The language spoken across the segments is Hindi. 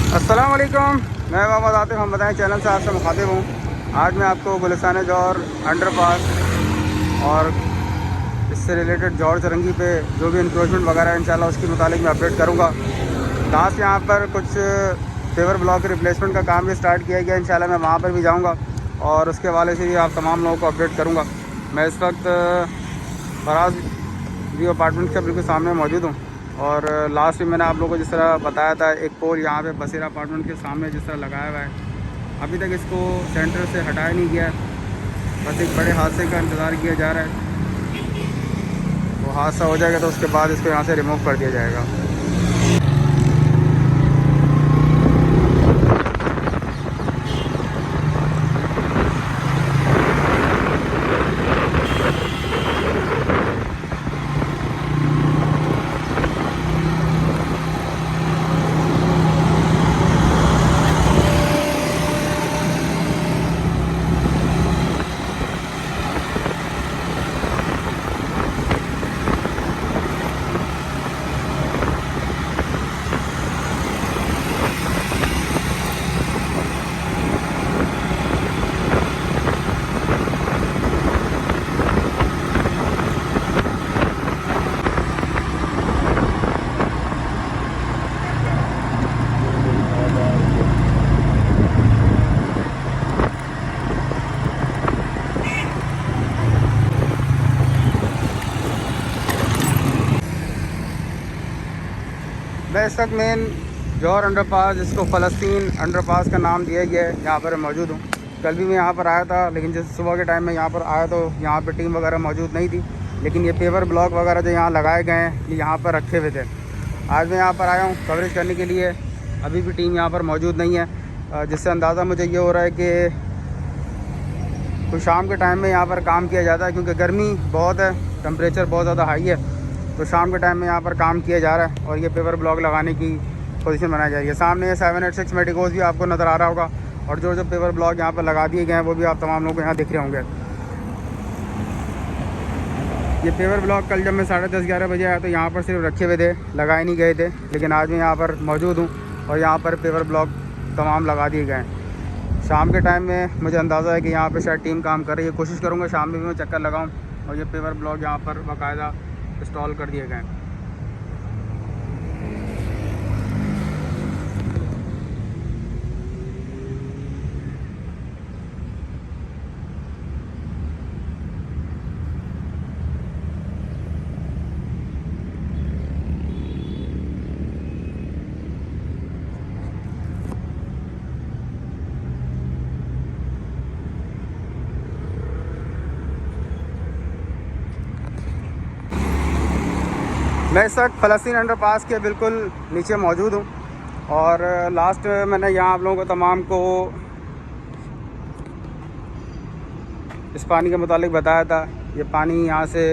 अस्सलाम वालेकुम, मैं मोहम्मद आतिफ। हम बताएं चैनल से आपसे मुखातिब हूँ। आज मैं आपको गुलिस्तान जौहर अंडरपास और इससे रिलेटेड जौहर चरंगी पे जो भी इंक्रोचमेंट वगैरह है इंशाल्लाह उसके मुतालिक मैं अपडेट करूँगा। लास्ट यहाँ पर कुछ पेवर ब्लॉक के रिप्लेसमेंट का काम भी स्टार्ट किया गया। इंशाल्लाह मैं वहाँ पर भी जाऊँगा और उसके हवाले से भी आप तमाम लोगों को अपडेट करूँगा। मैं इस वक्त फराज व्यू अपार्टमेंट के बिल्कुल सामने मौजूद हूँ और लास्ट में मैंने आप लोगों को जिस तरह बताया था, एक पोल यहाँ पे बसेरा अपार्टमेंट के सामने जिस तरह लगाया हुआ है, अभी तक इसको सेंटर से हटाया नहीं गया। बस एक बड़े हादसे का इंतज़ार किया जा रहा है। वो हादसा हो जाएगा तो उसके बाद इसको यहाँ से रिमूव कर दिया जाएगा। मैं इस वक्त मेन जौहर अंडरपास, जिसको फ़लस्तीन अंडरपास का नाम दिया गया है, यहाँ पर मौजूद हूँ। कल भी मैं यहाँ पर आया था, लेकिन जैसे सुबह के टाइम में यहाँ पर आया तो यहाँ पर टीम वगैरह मौजूद नहीं थी। लेकिन ये पेवर ब्लॉक वगैरह जो यहाँ लगाए गए हैं, ये यहाँ पर रखे हुए थे। आज मैं यहाँ पर आया हूँ कवरेज करने के लिए। अभी भी टीम यहाँ पर मौजूद नहीं है, जिससे अंदाज़ा मुझे ये हो रहा है कि कुछ शाम के टाइम में यहाँ पर काम किया जाता है, क्योंकि गर्मी बहुत है, टेम्परेचर बहुत ज़्यादा हाई है। तो शाम के टाइम में यहाँ पर काम किया जा रहा है और ये पेवर ब्लॉक लगाने की पोजीशन बनाई जा रही है। सामने 786 मेडिकोस भी आपको नज़र आ रहा होगा और जो पेवर ब्लॉक यहाँ पर लगा दिए गए हैं वो भी आप तमाम लोग यहाँ दिख रहे होंगे। ये पेवर ब्लॉक कल जब मैं 10:30-11 बजे आया तो यहाँ पर सिर्फ रखे हुए थे, लगाए नहीं गए थे। लेकिन आज मैं यहाँ पर मौजूद हूँ और यहाँ पर पेवर ब्लॉक तमाम लगा दिए गए हैं। शाम के टाइम में मुझे अंदाज़ा है कि यहाँ पर शायद टीम काम कर रही है। कोशिश करूँगा शाम में भी मैं चक्कर लगाऊँ और ये पेवर ब्लॉक यहाँ पर बाकायदा इंस्टॉल कर दिए गए हैं। मैं इस वक्त फ़लस्तीन अंडरपास के बिल्कुल नीचे मौजूद हूँ और लास्ट मैंने यहाँ आप लोगों को तमाम को इस पानी के मुतालिक बताया था। ये पानी यहाँ से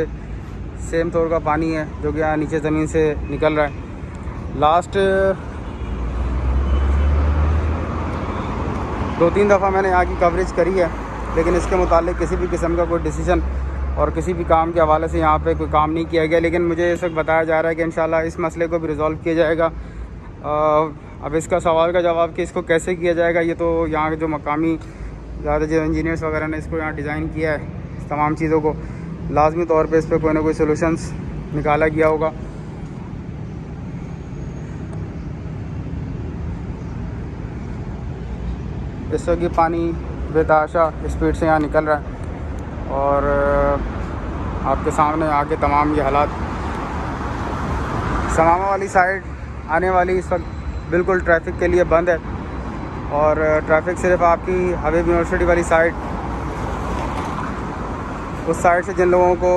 सेम तौर का पानी है जो कि यहाँ नीचे ज़मीन से निकल रहा है। लास्ट 2-3 दफ़ा मैंने यहाँ की कवरेज करी है, लेकिन इसके मुतालिक किसी भी किस्म का कोई डिसीजन और किसी भी काम के हवाले से यहाँ पे कोई काम नहीं किया गया। लेकिन मुझे इस वक्त बताया जा रहा है कि इंशाल्लाह इस मसले को भी रिज़ॉल्व किया जाएगा। अब इसका सवाल का जवाब कि इसको कैसे किया जाएगा, ये तो यहाँ के जो मकामी ज़्यादा जो इंजीनियर्स वगैरह ने इसको यहाँ डिज़ाइन किया है, इस तमाम चीज़ों को लाजमी तौर पर इस पर कोई ना कोई सोल्यूशंस निकाला गया होगा। इस वक्त ये पानी बेतहाशा स्पीड से यहाँ निकल रहा है और आपके सामने आके तमाम ये हालात। समामा वाली साइड आने वाली इस वक्त बिल्कुल ट्रैफिक के लिए बंद है और ट्रैफिक सिर्फ आपकी हबीब यूनिवर्सिटी वाली साइड, उस साइड से जिन लोगों को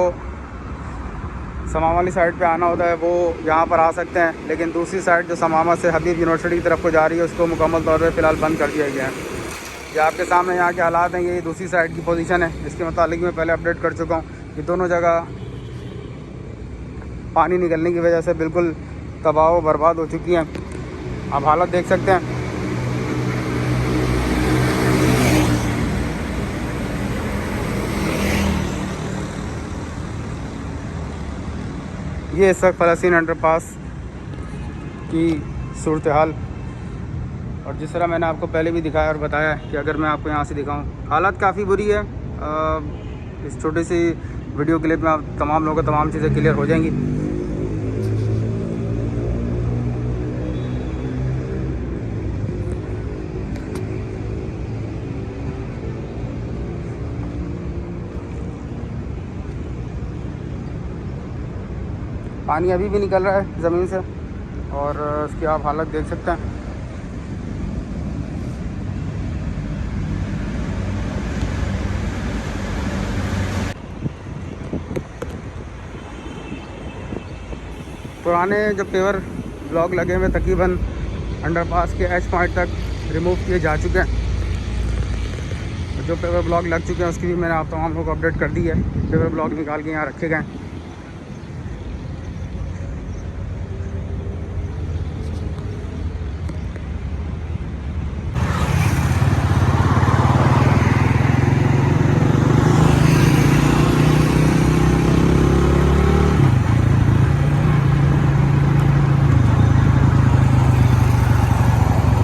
समामा वाली साइड पे आना होता है वो यहाँ पर आ सकते हैं। लेकिन दूसरी साइड जो समामा से हबीब यूनिवर्सिटी की तरफ को जा रही है उसको मुकम्मल तौर पर फ़िलहाल बंद कर दिया गया है। ये आपके सामने यहाँ के हालात हैं। ये दूसरी साइड की पोजीशन है, इसके मुतालिक मैं पहले अपडेट कर चुका हूँ कि दोनों जगह पानी निकलने की वजह से बिल्कुल तबाह व बर्बाद हो चुकी हैं। आप हालत देख सकते हैं। ये इस वक्त फ़लस्तीन अंडरपास की सूरत हाल। और जिस तरह मैंने आपको पहले भी दिखाया और बताया कि अगर मैं आपको यहाँ से दिखाऊँ, हालत काफ़ी बुरी है। इस छोटी सी वीडियो क्लिप में आप तमाम लोगों को तमाम चीज़ें क्लियर हो जाएंगी। पानी अभी भी निकल रहा है ज़मीन से और उसकी आप हालत देख सकते हैं। पुराने जो पेवर ब्लॉक लगे हुए तकरीबन अंडरपास के एच पॉइंट तक रिमूव किए जा चुके हैं। जो पेवर ब्लॉक लग चुके हैं उसकी भी मैंने आप तमाम लोगों को अपडेट कर दी है। पेवर ब्लॉक निकाल के यहाँ रखे गए।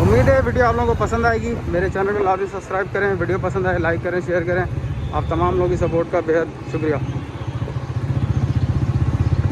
उम्मीद है वीडियो आप लोगों को पसंद आएगी। मेरे चैनल को लाजमी सब्सक्राइब करें, वीडियो पसंद आए लाइक करें, शेयर करें। आप तमाम लोगों की सपोर्ट का बेहद शुक्रिया।